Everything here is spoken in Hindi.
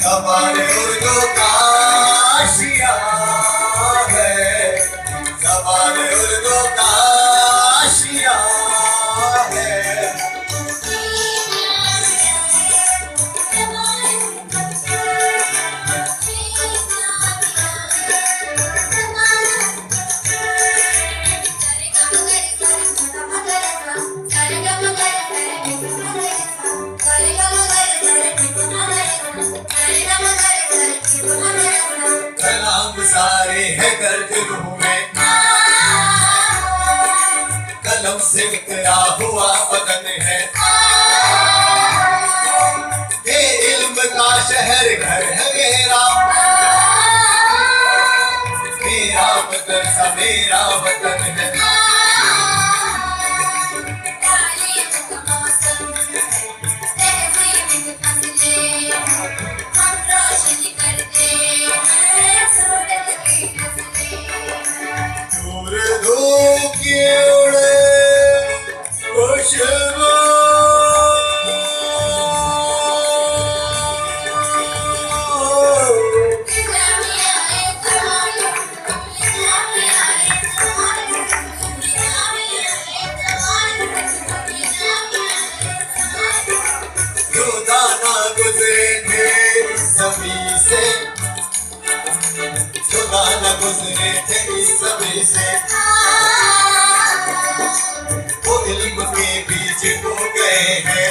हमारे उर्दू का आशिया है, हमारे उर्दू का आशिया है। कलाम सारे है दर्द रूह में, कलम से निकला हुआ वतन है। ये इल्म का शहर घर है मेरा, मेरा वतन सा मेरा वतन है। गुजरे थे इस समय से, वो इल्म के बीच हो गए हैं।